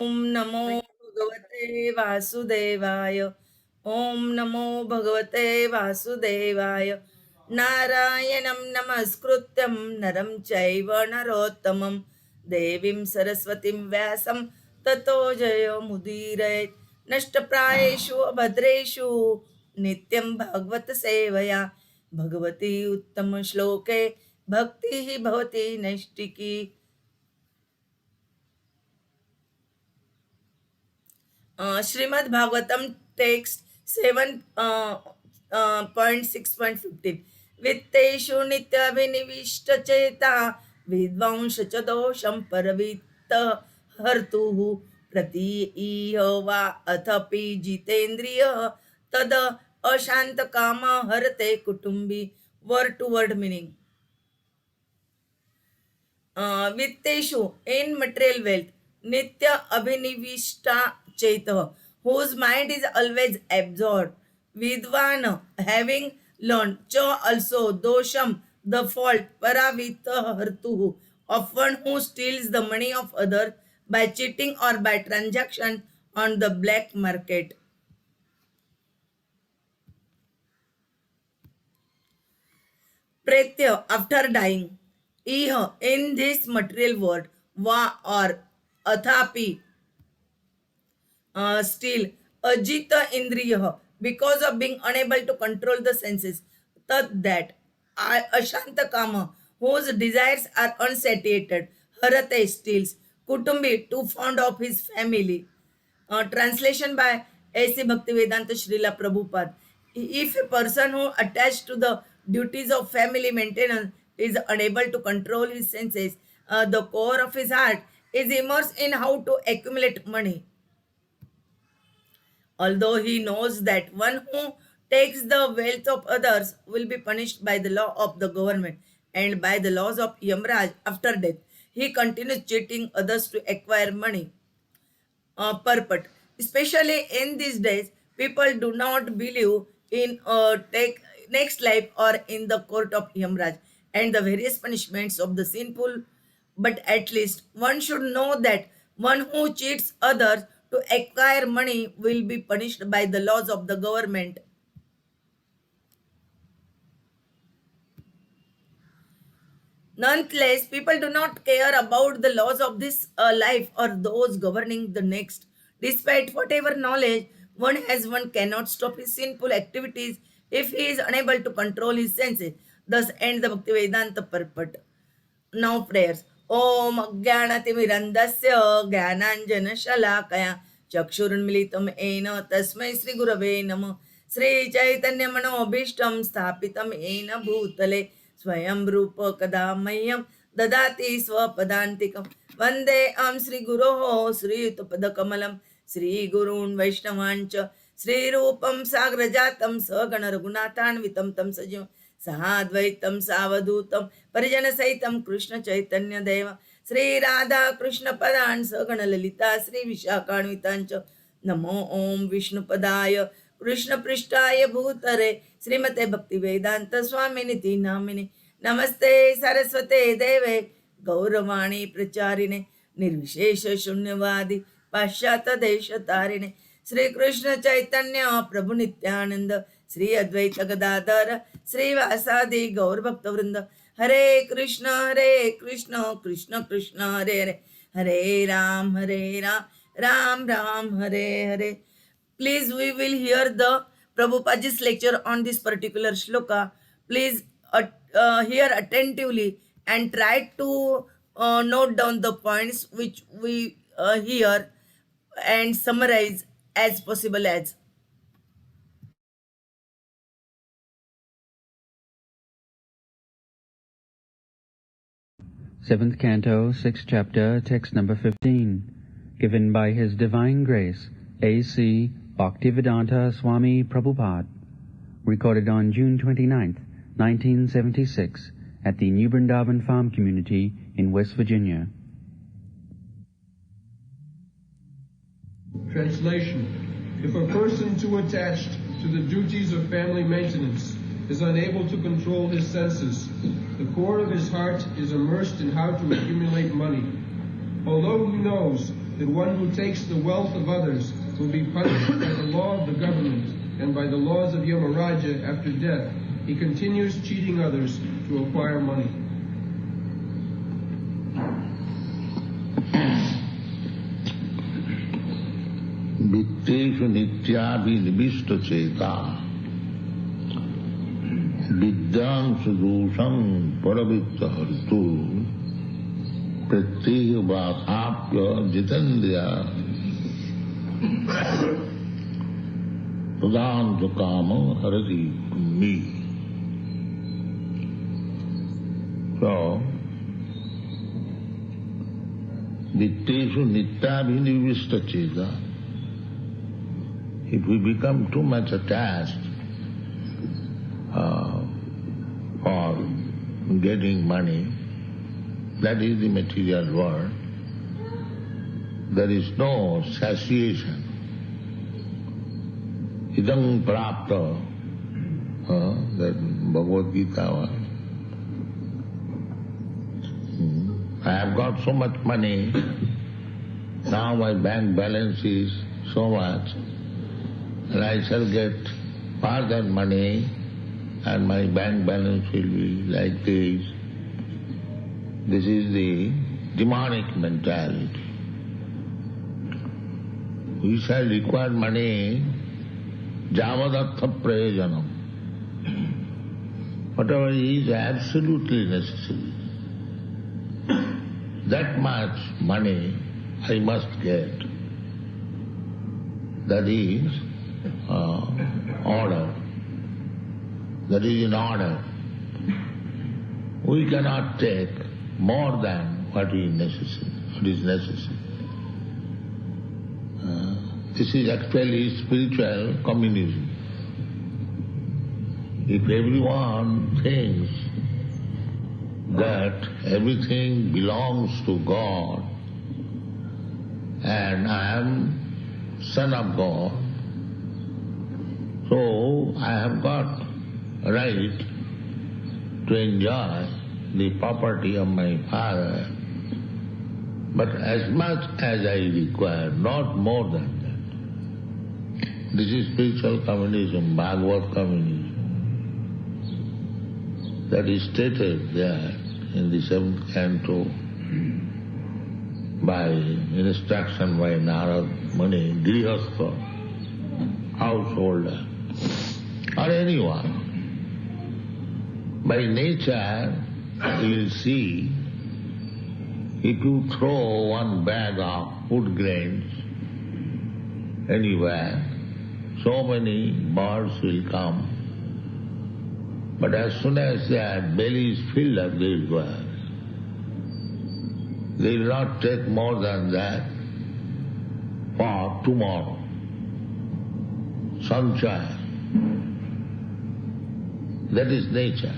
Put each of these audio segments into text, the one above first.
ॐ नमो भगवते वासुदेवाय। ॐ नमो भगवते वासुदेवाय। नारायणं नमस्कृत्यं नरं चैव नरोत्तमं देवीं सरस्वतीं व्यासं ततो जयमुदीरयेत्। नष्टप्रायेषु अभद्रेषु नित्यं भागवत सेवया भगवती उत्तमश्लोके भक्तिः भवति नैष्टिकी। Srimad Bhagwatam text 7.6.15 Vitteshu nitya vinivishta cheta vidvansha cha dosham paravitta hartuhu prati iha va athapi jitendriya tada ashanta kama harate kutumbi. Word to word meaning. Vitteshu in material wealth, Nitya Abhinivishta Chaita, whose mind is always absorbed, Vidvana, having learned, Cha also, Dosham, the fault, Paravita Hartuhu, of one who steals the money of others by cheating or by transaction on the black market. Pretya, after dying, Iha, in this material world, Va or Athapi, still Ajita Indriya, because of being unable to control the senses, that Ashanta Kama, whose desires are unsatiated, Harate steals, Kutumbi, too fond of his family. Translation by A.C. Bhaktivedanta Srila Prabhupada. If a person who attached to the duties of family maintenance is unable to control his senses, the core of his heart is immersed in how to accumulate money. Although he knows that one who takes the wealth of others will be punished by the law of the government and by the laws of Yamraj after death, he continues cheating others to acquire money. Purport. Especially in these days, people do not believe in take next life or in the court of Yamraj and the various punishments of the sinful. But at least one should know that one who cheats others to acquire money will be punished by the laws of the government. Nonetheless, people do not care about the laws of this life or those governing the next. Despite whatever knowledge one has, one cannot stop his sinful activities if he is unable to control his senses. Thus ends the Bhaktivedanta purport. Now prayers. Om Jnanatimirandasya Jnananjana Shalakaya Chakshurunmilitam Ena Tasmai Sri Gurave Namo Sri Chaitanya Manobhishtam Sthapitam Ena Bhutale Swayam Rupa Kadamayam Dadati Swapadantikam Vande Am Sri Guroho Sri Tupadakamalam Sri Gurun Vaishnavancha Sri Rupam Sagrajatam Sagana Raghunathan Vitam Tam Sajam Sahadvaitam Savadutam Parijana Saitam Krishna Chaitanya Deva Sri Radha Krishna Padan Sagana Lalita Sri Vishakhanvitancha Namo Om Vishnu Padaya Krishna Prishtaya Bhutare Srimate Bhakti Vedanta Swaminiti Namini Namaste Saraswate Deve Gauravani Pracharine Nirvishesha Shunyavadi Pashyata Desha Tarine Sri Krishna Chaitanya Prabhu Nityananda Sri Advaita Gadadhara Sri Vasadi Gaur Bhakta Vrinda Hare Krishna Krishna Krishna Hare Hare Ram Ram Ram Hare Hare. Please, we will hear the Prabhupada's lecture on this particular shloka. Please hear attentively and try to note down the points which we hear and summarize as possible as. Seventh Canto, 6th Chapter, Text number 15, given by His Divine Grace, A.C. Bhaktivedanta Swami Prabhupada, recorded on June 29th, 1976, at the New Vrindavan Farm Community in West Virginia. Translation. If a person too attached to the duties of family maintenance is unable to control his senses, the core of his heart is immersed in how to accumulate money. Although he knows that one who takes the wealth of others will be punished by the law of the government and by the laws of Yamaraja after death, he continues cheating others to acquire money. Vitteshu nityabhinivishta cheta vidyam sudosham paravitta haritu pratyeha vāsāpya jitendriya pradanta kama harati me. So, vitteshu nityabhinivishta cheta, if we become too much attached for getting money, that is the material world, there is no satiation. Idam prapta, that Bhagavad Gita. I have got so much money, now my bank balance is so much, and I shall get further money and my bank balance will be like this. This is the demonic mentality. We shall require money javadartha prayojanam. Whatever is absolutely necessary, that much money I must get. That is order. That is in order. We cannot take more than what is necessary. This is actually spiritual communism. If everyone thinks that everything belongs to God and I am son of God, so I have got a right to enjoy the property of my father, but as much as I require, not more than that. This is spiritual communism, Bhagavad communism. That is stated there in the 7th Canto by instruction by Narad Muni, Grihastha, householder, or anyone. By nature, you will see, if you throw one bag of food grains anywhere, so many birds will come. But as soon as their belly is filled up, they will go out. They will not take more than that for tomorrow. Sanchaya. That is nature.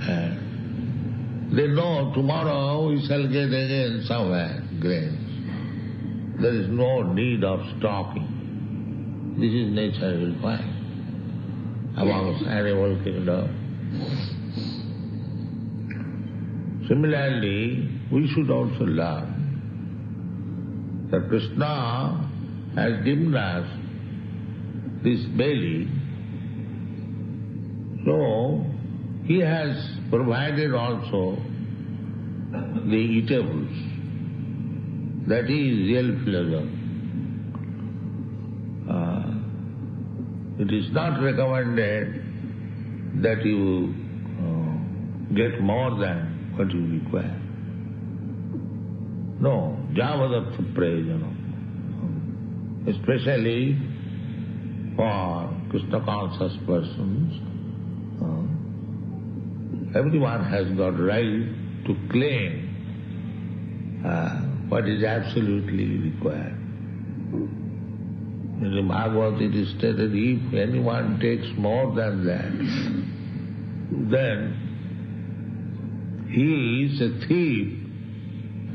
And they know tomorrow we shall get again somewhere grains. There is no need of stocking. This is nature you will find amongst animal kingdom. Similarly, we should also learn that Krishna has given us this belly, so he has provided also the eatables. That is real pleasure. It is not recommended that you get more than what you require. No, javadartha prayojanam. Especially for Krishna conscious persons, everyone has got right to claim what is absolutely required. In the Bhagavad it is stated, if anyone takes more than that, then he is a thief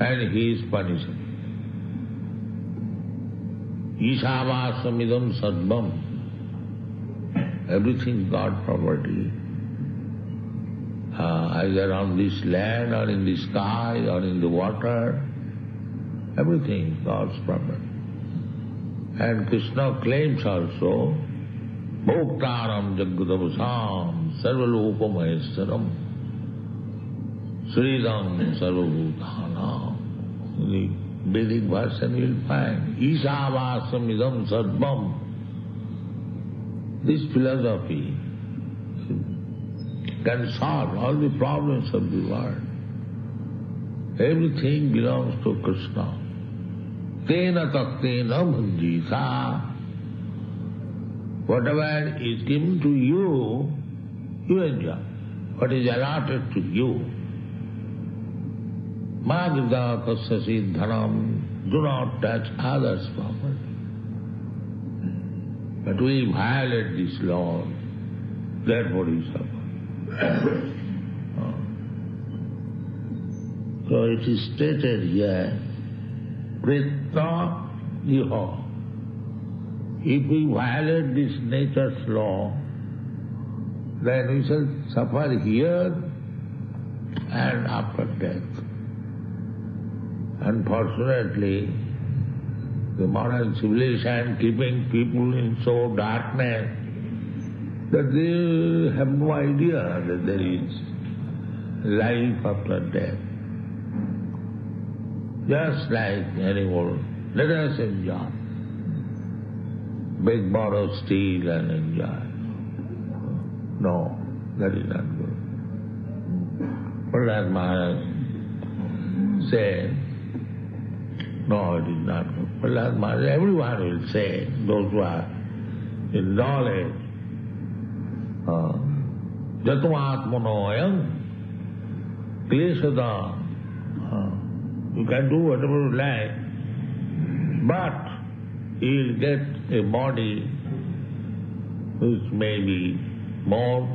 and he is punished. Isavasamidam sadvam. Everything God property, either on this land or in the sky or in the water, Everything is God's property. And Krishna claims also, Bhoktaram Jagadavasam Sarvalokam Maheshwaram Sridam Sarvabhutanam. In the Vedic version you will find Ishavasam Idam Sarvam. This philosophy can solve all the problems of the world. Everything belongs to Krishna. Tena taktena bhajita. Whatever is given to you, you enjoy. What is allotted to you. Magida kasyasi dhanam. Do not touch others' property. But we violate this law, therefore we suffer. So it is stated here, Pritta Iha. If we violate this nature's law, then we shall suffer here and after death. Unfortunately, the modern civilization keeping people in so darkness that they have no idea that there is life after death. Just like animal, let us enjoy. Beg, borrow, steal and enjoy. No, that is not good. Pralhada Maharaj said, no, it is not good. Pralhada Maharaj, everyone will say, those who are in knowledge, Jatumatmanoyam, Kleshada, you can do whatever you like, but you will get a body which may be more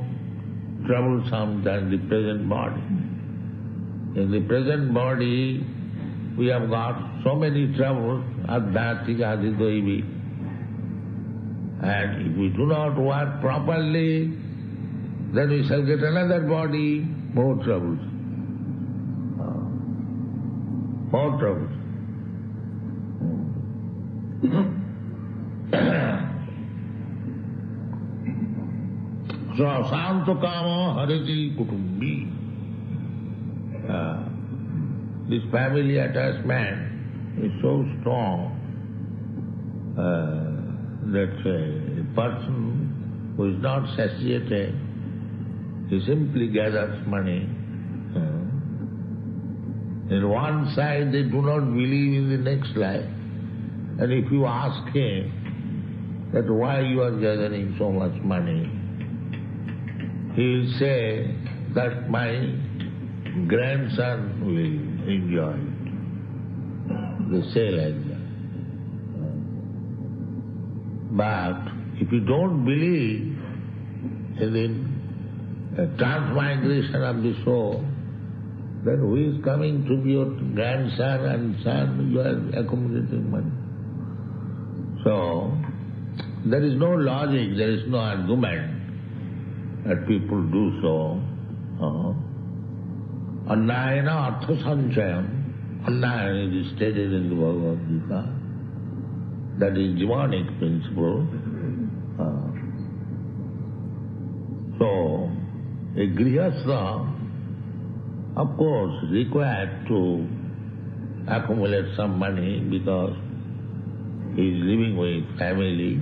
troublesome than the present body. In the present body, we have got so many troubles, adhyatik, adhidaivi. And if we do not work properly, then we shall get another body, more troubles. More troubles. So, Santo Kama Hariti Kutumbi. This family attachment is so strong that a person who is not satiated, he simply gathers money. In one side they do not believe in the next life. And if you ask him that why you are gathering so much money, he will say that my grandson will enjoy it. They say like that. But if you don't believe in the transmigration of the soul, then who is coming to be your grandson and son? You are accumulating money. So, there is no logic, there is no argument that people do so. Annayana artha sanchayam. Annayana is stated in the Bhagavad Gita. That is demonic principle. So, a grihastha, of course, required to accumulate some money because he is living with family.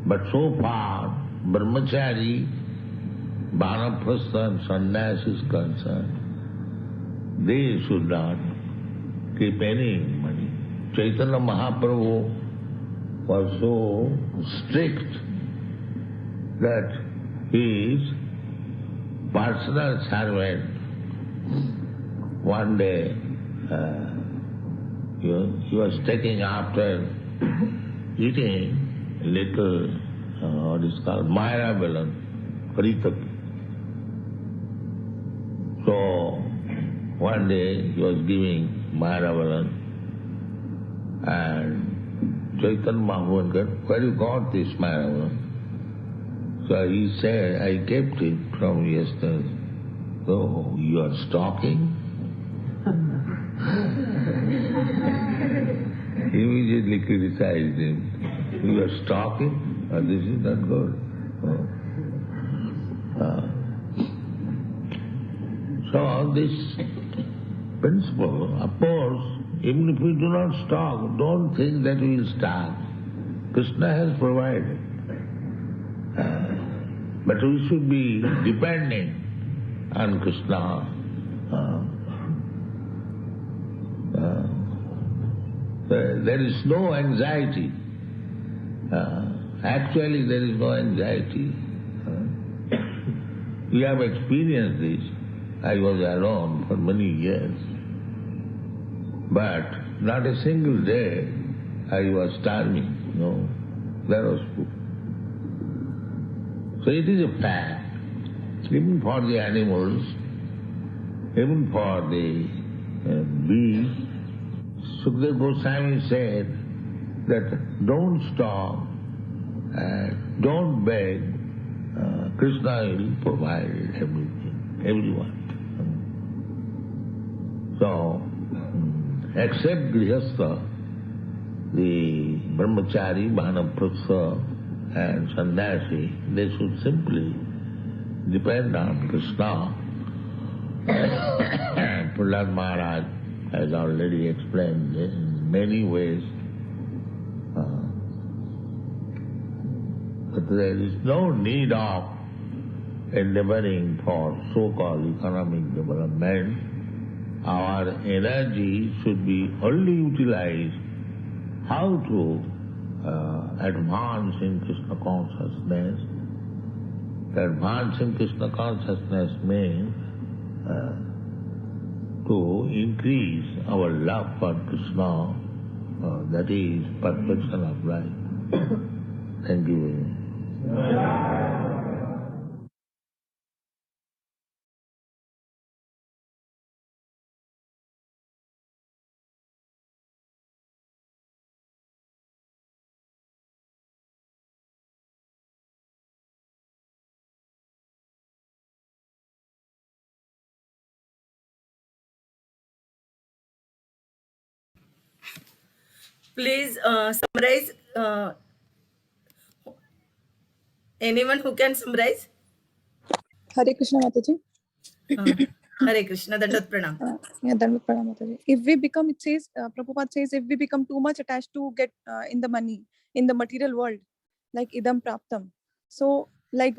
But so far, brahmachari, vanaprastha and sannyas is concerned, they should not keep any money. Chaitanya Mahaprabhu was so strict that his personal servant, one day, he was taking after eating a little, what is called, Mayra balloon, Paritaki. So, one day he was giving Mayra balloon, and Chaitanya Mahaprabhu said, where you got this Mayra balloon? So he said, I kept it from yesterday. So, you are stalking? immediately criticized him. You are stalking? This is not good. So this principle, of course, even if we do not stalk, don't think that we will starve. Krishna has provided. But we should be depending on Krishna. There is no anxiety. Actually, there is no anxiety. We have experienced this. I was alone for many years. But not a single day I was starving. No, there was food. So it is a fact. Even for the animals, even for the bees, Sukadeva Goswami said that don't stop, don't beg, Krishna will provide everything, everyone. So, except Grihastha, the Brahmachari, Vanaprastha and Sannyasi, they should simply depend on Krishna. Pralhada Maharaj has already explained in many ways. But there is no need of endeavoring for so-called economic development. Our energy should be only utilized how to advance in Krishna consciousness. Advance in Krishna consciousness means to increase our love for Krishna, that is perfection of life. Thank you very much. Please summarize. Anyone who can summarize? Hare Krishna Mataji. Hare Krishna, Dandat Pranam. Yeah, Dharma Pranam Mataji. If we become, it says, Prabhupada says, if we become too much attached to get in the money, in the material world, like idam praptam, so like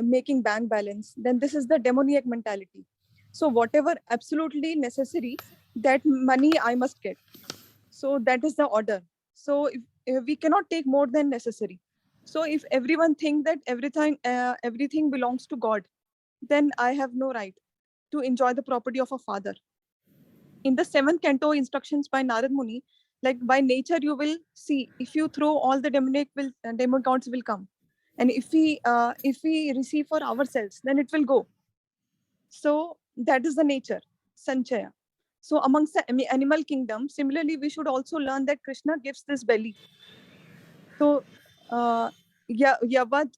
making bank balance, then this is the demoniac mentality. So whatever absolutely necessary, that money I must get. So that is the order. So if we cannot take more than necessary. So if everyone think that everything belongs to God, then I have no right to enjoy the property of a father. In the 7th canto instructions by Narad Muni, like by nature you will see, if you throw, all the demigods will come, and if we receive for ourselves, then it will go. So that is the nature, sanchaya. So amongst the animal kingdom, similarly, we should also learn that Krishna gives this belly. So yadvat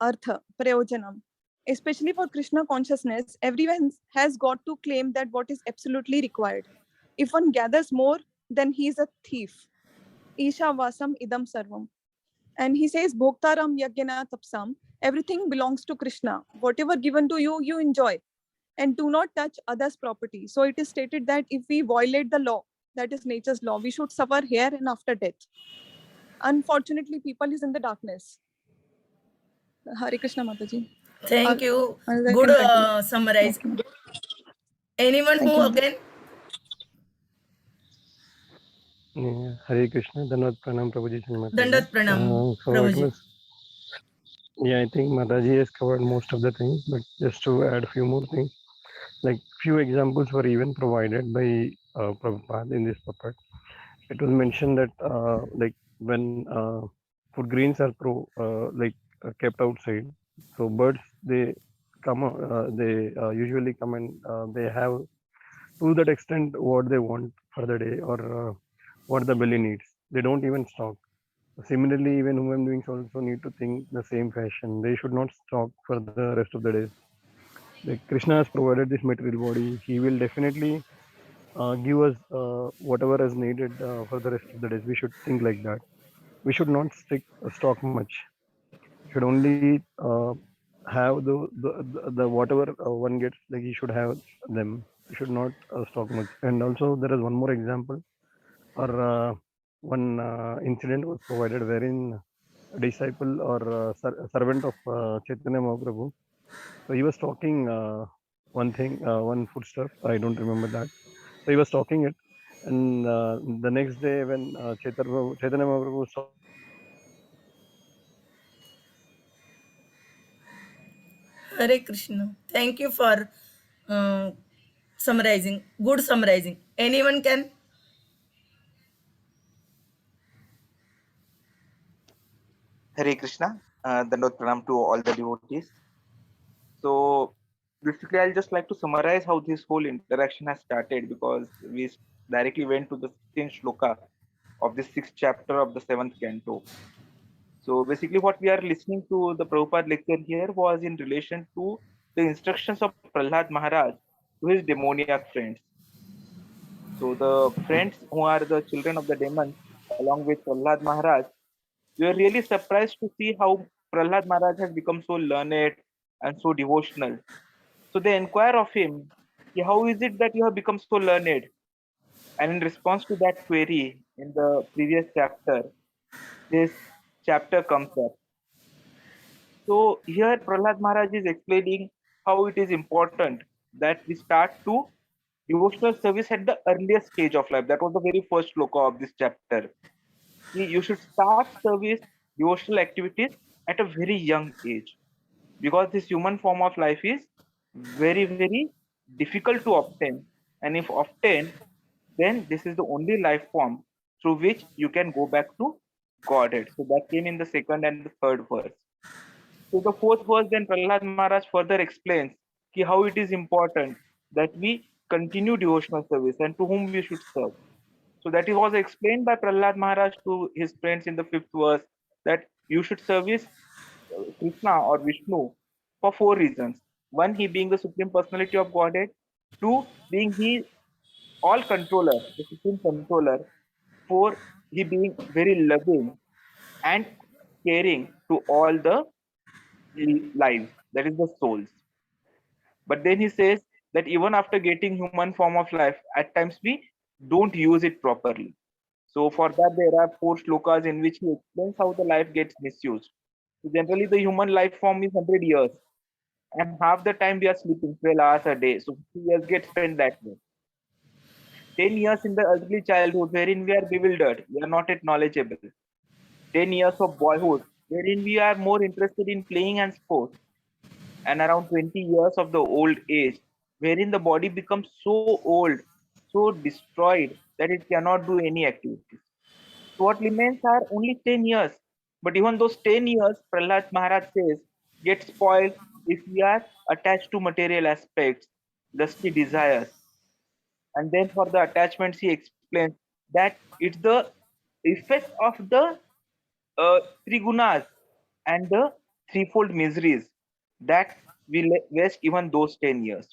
artha prayojanam. Especially for Krishna consciousness, everyone has got to claim that what is absolutely required. If one gathers more, then he is a thief. Isha vasam idam sarvam. And he says, Bhoktaram yajna tapsam. Everything belongs to Krishna. Whatever given to you, you enjoy. And do not touch others' property. So it is stated that if we violate the law, that is nature's law, we should suffer here and after death. Unfortunately, people is in the darkness. Hare Krishna Mataji. Thank you. I Good can continue. summarize. Okay. Anyone Thank who you. again? Yeah, Hare Krishna, Dhanavad Pranam Prabhuji Mataji. Dandat Pranam, So it Prabhuji. was, yeah, I think Mataji has covered most of the things, but just to add a few more things, like few examples were even provided by Prabhupada in this puppet. It was mentioned that like when food grains are kept outside, so birds, they come, usually come and they have to that extent what they want for the day or what the belly needs. They don't even stock. Similarly, even human beings also need to think the same fashion. They should not stock for the rest of the days. Like Krishna has provided this material body, he will definitely give us whatever is needed for the rest of the days. We should think like that. We should not stock much. Should only have the whatever one gets, like he should have them. We should not stock much. And also there is one more example, or one incident was provided wherein a disciple or servant of Chaitanya Mahaprabhu. So he was talking one thing, one foodstuff. I don't remember that. So he was talking it, and the next day when Chaitanya Mahaprabhu was talking, Hare Krishna. Thank you for uh, summarizing. Good summarizing. Anyone can? Hare Krishna, Dandot Pranam to all the devotees. So, basically, I'll just like to summarize how this whole interaction has started because we directly went to the 16th shloka of the 6th chapter of the 7th canto. So, basically, what we are listening to the Prabhupada lecture here was in relation to the instructions of Pralhada Maharaj to his demoniac friends. So, the friends who are the children of the demons, along with Pralhada Maharaj, we are really surprised to see how Pralhad Maharaj has become so learned and so devotional. So they inquire of him, "Ki, how is it that you have become so learned?" And in response to that query in the previous chapter, this chapter comes up. So here Prahlad Maharaj is explaining how it is important that we start to devotional service at the earliest stage of life. That was the very first sloka of this chapter. You should start service devotional activities at a very young age because this human form of life is very difficult to obtain, and if obtained, then this is the only life form through which you can go back to godhead. So that came in the second and the third verse. So the fourth verse, then Prahlad Maharaj further explains ki how it is important that we continue devotional service and to whom we should serve. So that it was explained by Prahlad Maharaj to his friends in the fifth verse that you should service Krishna or Vishnu for four reasons. One, he being the Supreme Personality of Godhead. Two, being he all controller, the Supreme Controller. Four, he being very loving and caring to all the lives, that is the souls. But then he says that even after getting human form of life, at times we don't use it properly. So for that, there are four shlokas in which he explains how the life gets misused. So generally, the human life form is 100 years, and half the time we are sleeping 12 hours a day. So 50 years get spent that way. 10 years in the early childhood, wherein we are bewildered, we are not yet knowledgeable. 10 years of boyhood, wherein we are more interested in playing and sports. And around 20 years of the old age, wherein the body becomes so old, so destroyed that it cannot do any activities. So what remains are only 10 years. But even those 10 years, Prahlad Maharaj says, get spoiled if we are attached to material aspects, lusty desires. And then for the attachments, he explains that it's the effect of the uh, three gunas and the threefold miseries that will waste even those 10 years.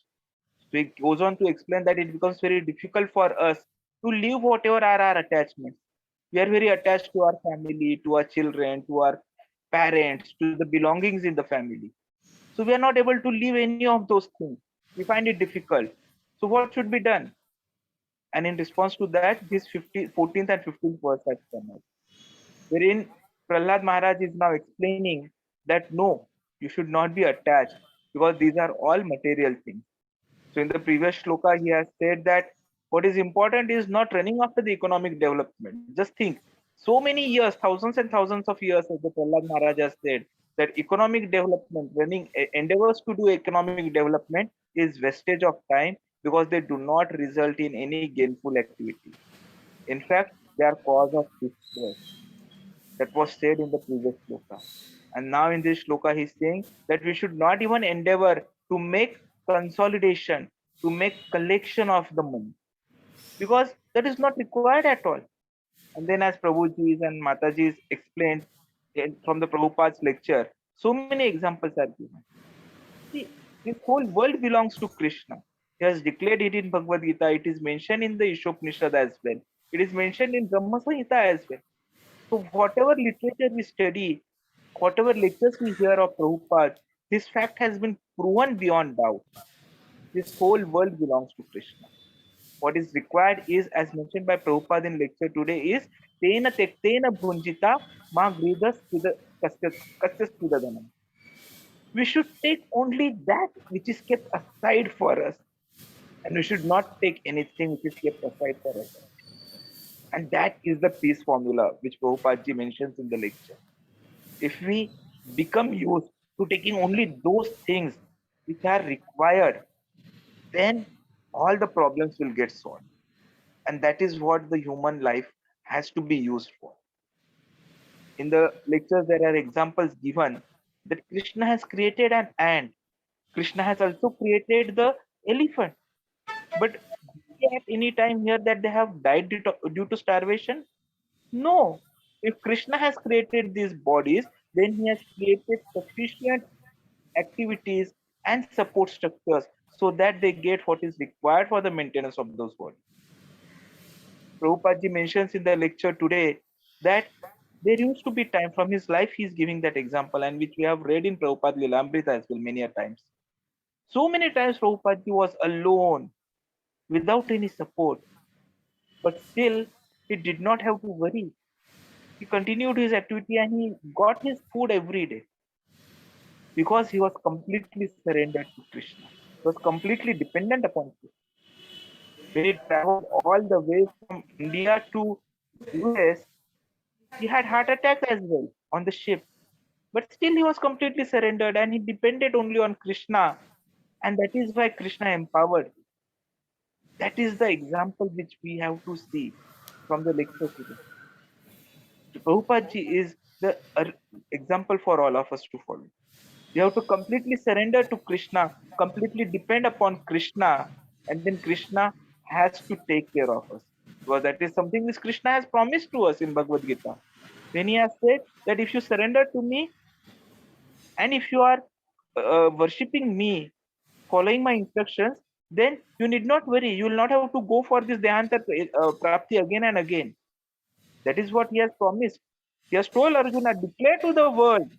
So he goes on to explain that it becomes very difficult for us to leave whatever are our attachments. We are very attached to our family, to our children, to our parents, to the belongings in the family. So we are not able to leave any of those things. We find it difficult. So what should be done? And in response to that, this 14th and 15th verse has come out, wherein Prahlad Maharaj is now explaining that no, you should not be attached because these are all material things. So in the previous shloka, he has said that what is important is not running after the economic development. Just think, so many years, thousands and thousands of years, as the Prahlad Maharaj has said, that economic development, running endeavors to do economic development is wastage of time because they do not result in any gainful activity. In fact, they are cause of distress. That was said in the previous shloka. And now in this shloka, he's saying that we should not even endeavor to make consolidation, to make collection of the money, because that is not required at all. And then, as Prabhuji's and Mataji's explained from the Prabhupada's lecture, so many examples are given. See, this whole world belongs to Krishna. He has declared it in Bhagavad Gita. It is mentioned in the Ishopanishad as well. It is mentioned in Brahma Samhita as well. So whatever literature we study, whatever lectures we hear of Prabhupada, this fact has been proven beyond doubt. This whole world belongs to Krishna. What is required is, as mentioned by Prabhupada in lecture today, is Tena Tektena Bhunjita Ma Gridas Kasyas. We should take only that which is kept aside for us, and we should not take anything which is kept aside for us. And that is the peace formula which Prabhupada ji mentions in the lecture. If we become used to taking only those things which are required, then all the problems will get solved. And that is what the human life has to be used for. In the lectures, there are examples given that Krishna has created an ant. Krishna has also created the elephant. But do we at any time hear that they have died due to starvation? No. If Krishna has created these bodies, then he has created sufficient activities and support structures so that they get what is required for the maintenance of those bodies. Prabhupada ji mentions in the lecture today that there used to be time from his life, he is giving that example, and which we have read in Prabhupada Lilamrita as well many a times. So many times Prabhupada ji was alone without any support, but still he did not have to worry. He continued his activity and he got his food every day because he was completely surrendered to Krishna. He was completely dependent upon Krishna. When he traveled all the way from India to US, he had heart attacks as well on the ship. But still he was completely surrendered and he depended only on Krishna. And that is why Krishna empowered him. That is the example which we have to see from the lecture today. Prabhupada ji is the example for all of us to follow. We have to completely surrender to Krishna, completely depend upon Krishna, and then Krishna has to take care of us. Because that is something which Krishna has promised to us in Bhagavad Gita. When he has said that if you surrender to me and if you are worshipping me, following my instructions, then you need not worry. You will not have to go for this Dhyanta Prapti again and again. That is what he has promised. He has told Arjuna, declare to the world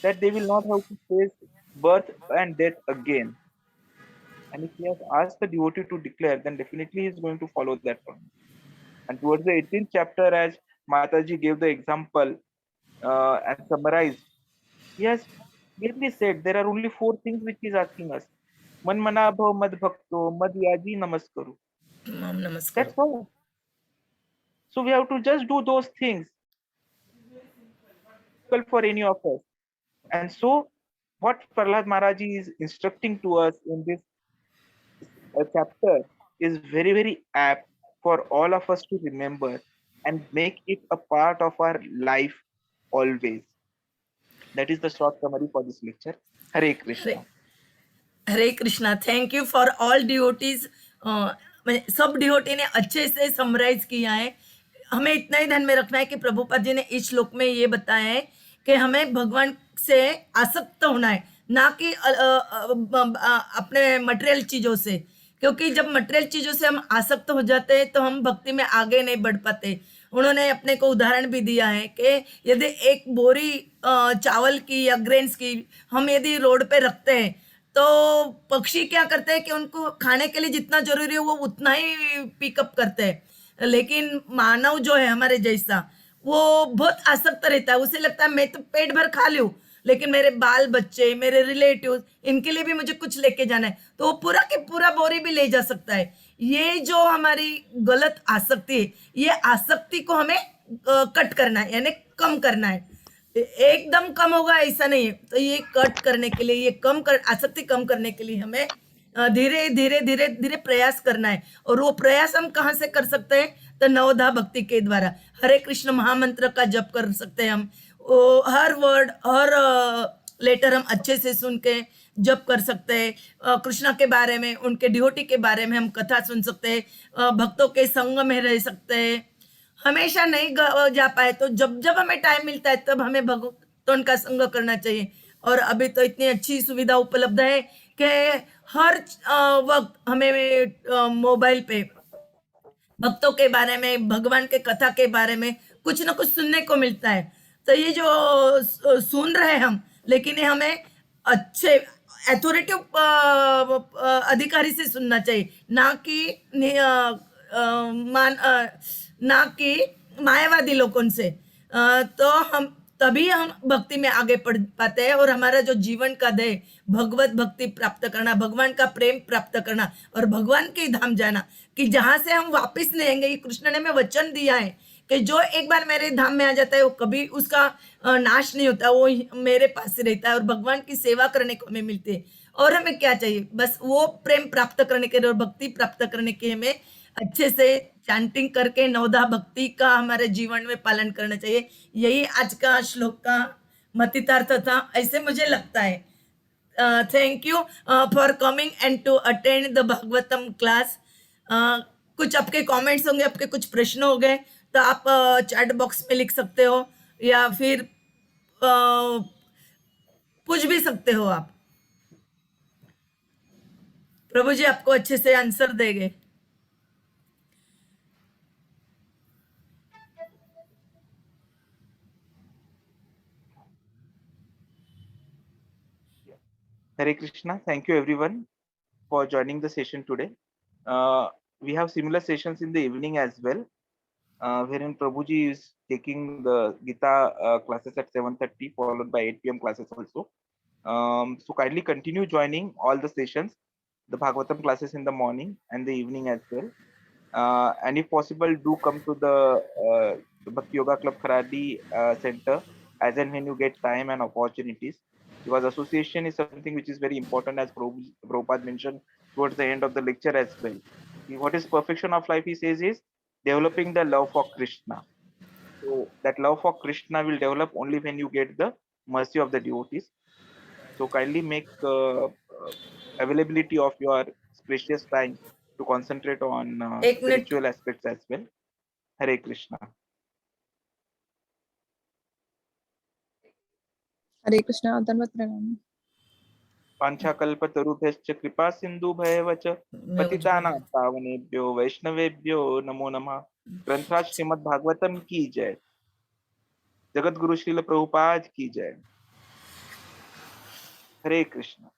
that they will not have to face birth and death again. And if he has asked the devotee to declare, then definitely he is going to follow that promise. And towards the 18th chapter, as Mataji gave the example and summarized, he has clearly said there are only 4 things which he is asking us. Man manabhav mad bhakto mad yaji namaskaru. Mom, namaskar. That's all. So we have to just do those things for any of us. And so what Pralhada Maharaj is instructing to us in this chapter is very, very apt for all of us to remember and make it a part of our life always. That is the short summary for this lecture. Hare Krishna. Hare Krishna. Thank you for all devotees. सब devotee ने अच्छे से summarise किया है. हमें इतना ही ध्यान में रखना है कि प्रभुपाद जी ने इस श्लोक में ये बताया है कि हमें भगवान से आसक्त होना है, ना कि अपने मटेरियल चीजों से. क्योंकि जब मटेरियल चीजों से हम आसक्त हो जाते हैं तो हम भक्ति में आगे नहीं बढ़ पाते. उन्होंने अपने को उदाहरण भी दिया है कि यदि एक बोरी चावल की या ग्रेन्स की हम यदि रोड पे रखते हैं तो पक्षी क्या करते हैं कि उनको खाने के लिए जितना जरूरी है वो उतना ही पिकअप करते हैं. लेकिन मानव जो है हमारे जैसा, वो बहुत आसक्त रहता है. उसे लगता है मैं तो पेट भर खा लूं, लेकिन मेरे बाल बच्चे, मेरे रिलेटिव, इनके लिए भी मुझे कुछ लेके जाना है, तो वो पूरा के पूरा बोरी भी ले जा सकता है. ये जो हमारी गलत आसक्ति है, ये आसक्ति को हमें कट करना है, यानी कम करना है. एकदम कम होगा ऐसा नहीं है. तो ये कट करने के लिए, ये आसक्ति कम करने के लिए हमें धीरे धीरे धीरे धीरे प्रयास करना है. और वो प्रयास हम कहाँ से कर सकते हैं? तो नवधा भक्ति के द्वारा हरे कृष्ण महामंत्र का जप कर सकते हैं हम. हर वर्ड, हर लेटर हम अच्छे से सुन के जप कर सकते हैं. कृष्णा के बारे में, उनके डिवोटी के बारे में हम कथा सुन सकते हैं. भक्तों के संग में रह सकते हैं. हमेशा नहीं जा पाए तो जब जब हमें टाइम मिलता है तब हमें भगवान का संग करना चाहिए. और अभी तो इतनी अच्छी सुविधा उपलब्ध है कि हर वक्त हमें मोबाइल पे भक्तों के बारे में, भगवान के कथा के बारे में कुछ ना कुछ सुनने को मिलता है। तो ये जो सुन रहे हैं हम, लेकिन ये हमें अच्छे अथॉरिटिव अधिकारी से सुनना चाहिए, ना कि ना कि मायावादी लोगों से। तो हम तभी हम भक्ति में आगे बढ़ पाते हैं, और हमारा जो जीवन का ध्येय भगवत भक्ति प्राप्त करना, भगवान का प्रेम प्राप्त करना और भगवान के धाम जाना, कि जहां से हम वापस नहीं आएंगे। ये कृष्ण ने हमें वचन दिया है कि जो एक बार मेरे धाम में आ जाता है वो कभी उसका नाश नहीं होता, वो मेरे पास ही रहता है और भगवान की सेवा करने को हमें मिलती है। और हमें क्या चाहिए? बस वो प्रेम प्राप्त करने के लिए और भक्ति प्राप्त करने के हमें अच्छे से चैंटिंग करके नवधा भक्ति का हमारे जीवन में पालन करना चाहिए। यही आज का श्लोक का मतितार्थ था, ऐसे मुझे लगता है। Thank you for coming and to attend the Bhagavatam class. कुछ आपके कमेंट्स होंगे, आपके कुछ प्रश्न हो गए, तो आप चैट बॉक्स में लिख सकते हो, या फिर पूछ भी सकते हो आप। प्रभु जी आपको अच्छे से आंसर देंगे। Hare Krishna. Thank you everyone for joining the session today. We have similar sessions in the evening as well, wherein Prabhuji is taking the Gita classes at 7:30, followed by 8 p.m. classes also. So kindly continue joining all the sessions, the Bhagavatam classes in the morning and the evening as well. And if possible, do come to the Bhakti Yoga Club Kharadi center as and when you get time and opportunities, because association is something which is very important, as Prabhupada mentioned towards the end of the lecture as well. What is perfection of life, he says, is developing the love for Krishna. So that love for Krishna will develop only when you get the mercy of the devotees. So kindly make availability of your precious time to concentrate on एक minute. spiritual aspects as well. Hare Krishna. हरे कृष्णा, धन्यवाद प्रणाम। पांचाकल्पतरुभ्यश्च कृपा सिन्धुभयेव च पतितानां पावनेभ्यो वैष्णवेभ्यो नमो नमः। ग्रंथराज श्रीमद् भागवतम की जय। जगत गुरु श्रील प्रभुपाद की जय। हरे कृष्णा।